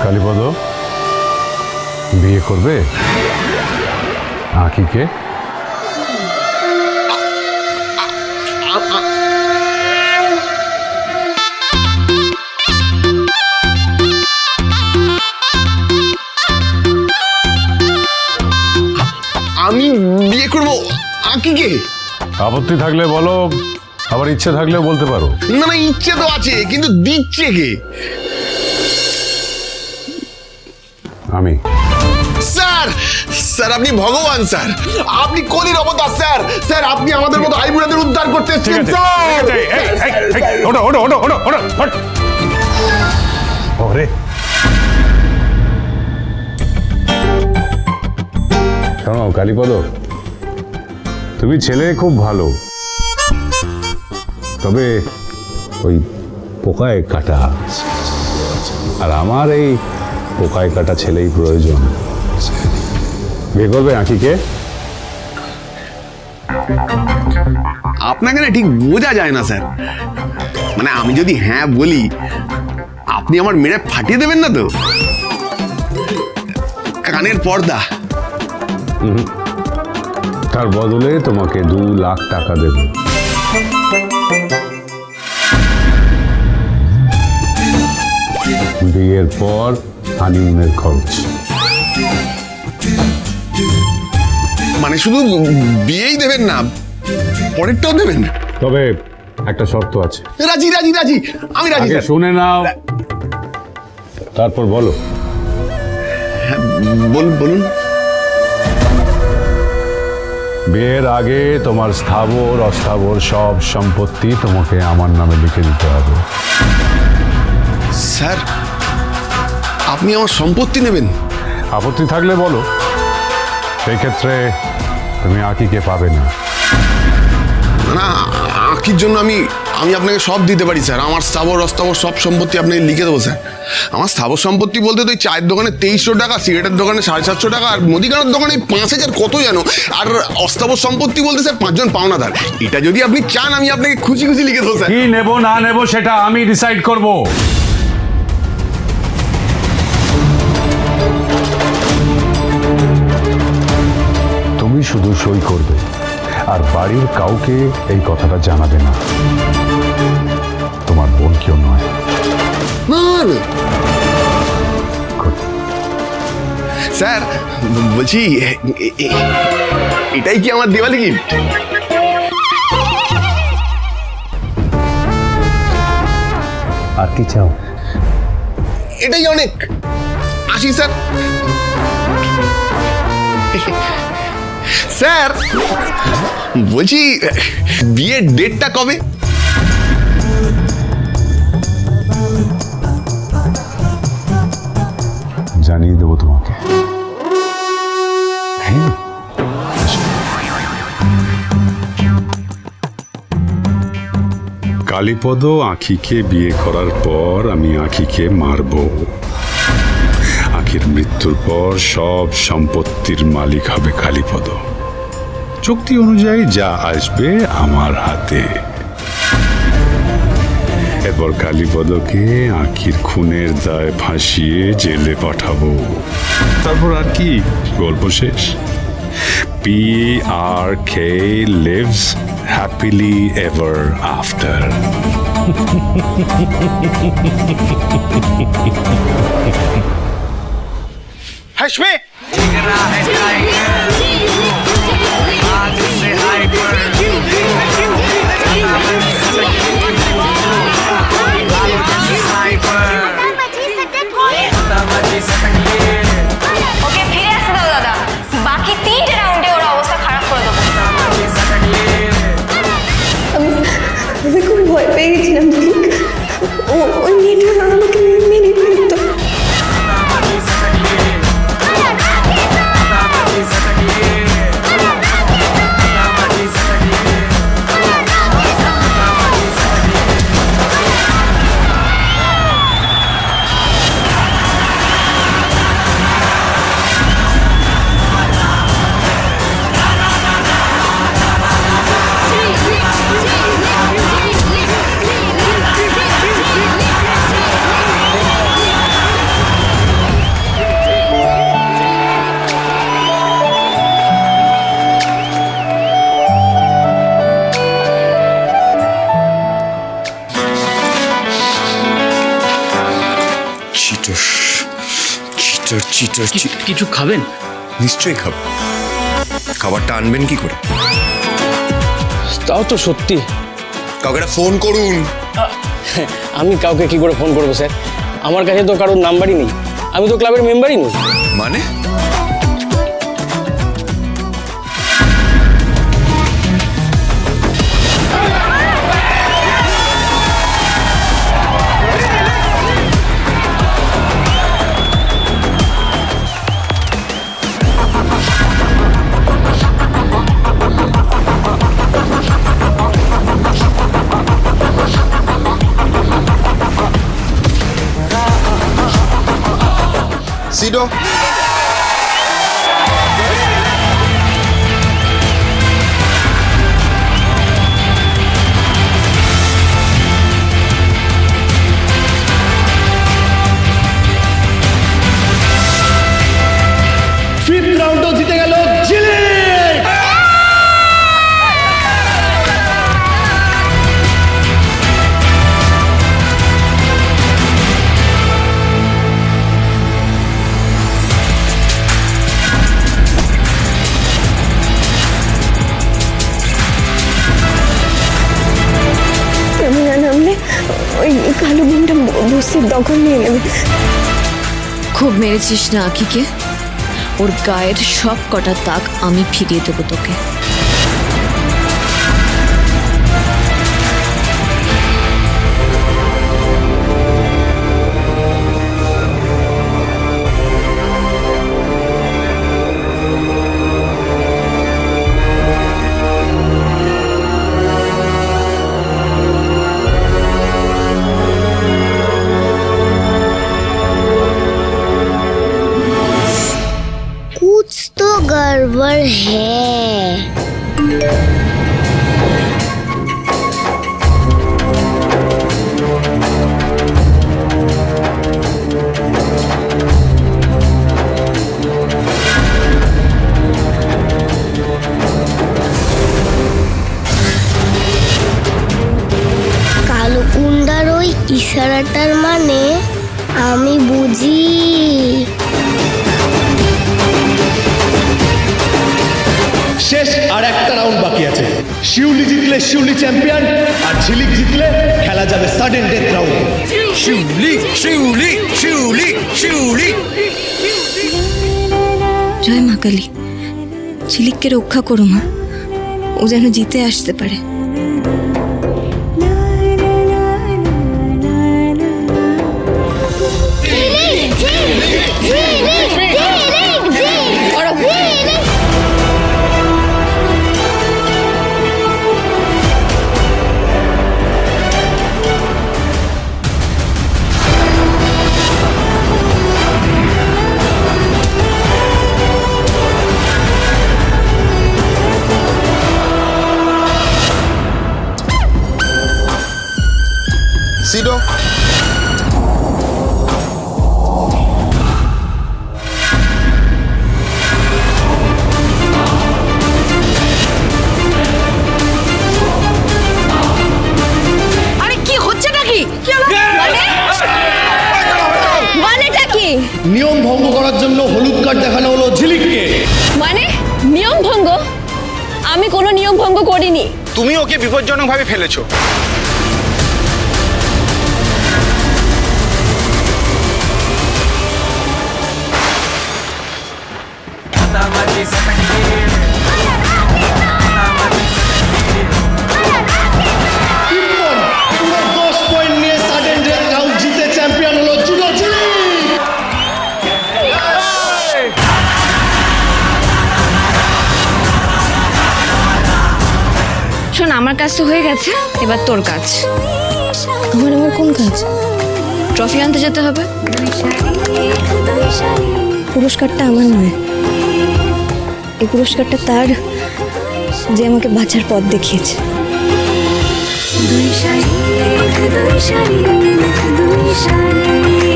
কালীপদ বিয়ে করবে আঁকিকে? আমি বিয়ে করবো আঁকিকে? আপত্তি থাকলে বলো, আবার ইচ্ছে থাকলেও বলতে পারো। না না, ইচ্ছে তো আছে, কিন্তু দিচ্ছে কে? আমি। স্যার স্যার আপনি ভগবান, স্যার আপনি কলির অবতার, স্যার স্যার আপনি আমাদের মতো আইবুড়াদের উদ্ধার করতে এসেছেন স্যার। ওঠো ওঠো ওঠো ওঠো ওঠো ওঠ। ওরে শোনো কালীপদ, তুমি ছেলে খুব ভালো, তবে ওই পোকায় কাটা, আর আমার এই পোকায় কাটা ছেলেই প্রয়োজন। বিয়ে করবে আঁকিকে? আপনাকে না ঠিক বোঝা যায় না স্যার, মানে আমি যদি হ্যাঁ বলি আপনি আমার মেরে ফাটিয়ে দেবেন না তো? কানের পর্দা। তার বদলে তোমাকে 2 লাখ টাকা দেব। বিয়ের পর হানিমুনের খরচ। মানে শুধু বিয়েই দেবেন না, পরেরটাও দেবেন? তবে একটা শর্ত আছে। রাজি রাজি রাজি, আমি রাজি আগে স্যার। শুনে নাও, তারপর বলো। বলুন বলুন। বিয়ের আগে তোমার স্থাবর অস্থাবর সব সম্পত্তি তোমাকে আমার নামে লিখে দিতে হবে। স্যার আপনি আমার সম্পত্তি নেবেন? আপত্তি থাকলে বলো, সেই ক্ষেত্রে তুমি আঁকিকে পাবে না। না, আঁকির জন্য আমি আপনাকে সব দিতে পারি স্যার। আমার স্থাবর অস্থাবর সব সম্পত্তি আপনাকে লিখে দেবো স্যার। আমার স্থাবর সম্পত্তি বলতে তো চায়ের দোকানে 2300 টাকা, সিগারেটের দোকানে 750 টাকা, আর মুদিখানার দোকানে 5000 কত জানো। আর অস্থাবর সম্পত্তি বলতে স্যার 5 জন পাওনাদার। এটা যদি আপনি চান আমি আপনাকে খুশি খুশি লিখে দেবো স্যার। কি নেব না নেব সেটা আমি ডিসাইড করব। তুমি শুধু সই করবে, আর বাড়ির কাউকে এই কথাটা জানাবে না, তোমার বোন কেউ নয়। না না। Good. স্যার বলছি এটাই কি আমার দিওয়ালি গিফট? আর কি চাও? এটাই অনেক। আসি স্যার। স্যার বলছি বিয়ের ডেটটা কবে? জানিয়ে দেবো তোমাকে। হ্যাঁ, কালীপদ আঁখিকে বিয়ে করার পর আমি আঁখিকে মারব। আঁখির মৃত্যুর পর সব সম্পত্তির মালিক হবে কালীপদ। চুক্তি অনুযায়ী যা আসবে আমার হাতে। এরপর কালীপদকে আঁখির খুনের দায় ফাঁসিয়ে জেলে পাঠাবো। তারপর আর কি, গল্প শেষ। PRK lives happily ever after. হাসবে? ওকে ফিরে আসতে দাও দাদা, বাকি 3টে রাউন্ডে ওর অবস্থা খারাপ করে দেবো। আমি খুব ভয় পেয়ে গেছিলাম। ওই মেয়েটা আমাকে মেরে ফেলতো। চিটার চিটার চিটার কিছু খাবেন? নিশ্চয়ই খাবো। খাবারটা আনবেন কি করে? তাও তো সত্যি। কাউকে একটা ফোন করুন। আমি কাউকে কি করে ফোন করবো স্যার? আমার কাছে তো কারোর নাম্বারই নেই। আমি তো ক্লাবের মেম্বারই নই। মানে? সিডো ফিফথ রাউন্ডও জিতে গেল ঝিলিক। আমি না নামলে ওই কালো বোনটা বস্তির দখল নিয়ে নেবে। খুব মেরেছিস না আঁকিকে। ওর গায়ের সব কটা দাগ আমি ফিরিয়ে দেবো তোকে। कुछ तो गड़बड़ है। কালো কুন্ডার ওই ইশারাটার মানে আমি বুঝি। শেষ আর একটা রাউন্ড বাকি আছে। শিউলি জিতলে শিউলি চ্যাম্পিয়ন, আর ঝিলিক জিতলে খেলা যাবে সাডেন ডেথ রাউন্ড। শিউলি শিউলি শিউলি শিউলি। জয় মা কালী, ঝিলিককে রক্ষা করো মা, ও যেন জিতে আসতে পারে। সিডো আরে কি হচ্ছে নাকি? মানেটা কি? নিয়ম ভঙ্গ করার জন্য হলুদ কার্ড দেখানো হলো ঝিলিককে। মানে নিয়ম ভঙ্গ? আমি কোনো নিয়ম ভঙ্গ করিনি। তুমি ওকে বিপজ্জনকভাবে ফেলেছো। পুরো 10 পয়েন্ট নিয়ে সাডেন ডেথ রাউন্ড জিতে চ্যাম্পিয়ন হলো জুডো ঝিলিক। শোন, আমার কাজ তো হয়ে গেছে, এবার তোর কাজ। আমার কোন কাজ? ট্রফি আনতে যেতে হবে। পুরস্কারটা আমার নয়, এই পুরস্কারটা তার, যে আমাকে বাঁচার পথ দেখিয়েছে। দুই শালিক, দুই শালিক, দুই শালিক।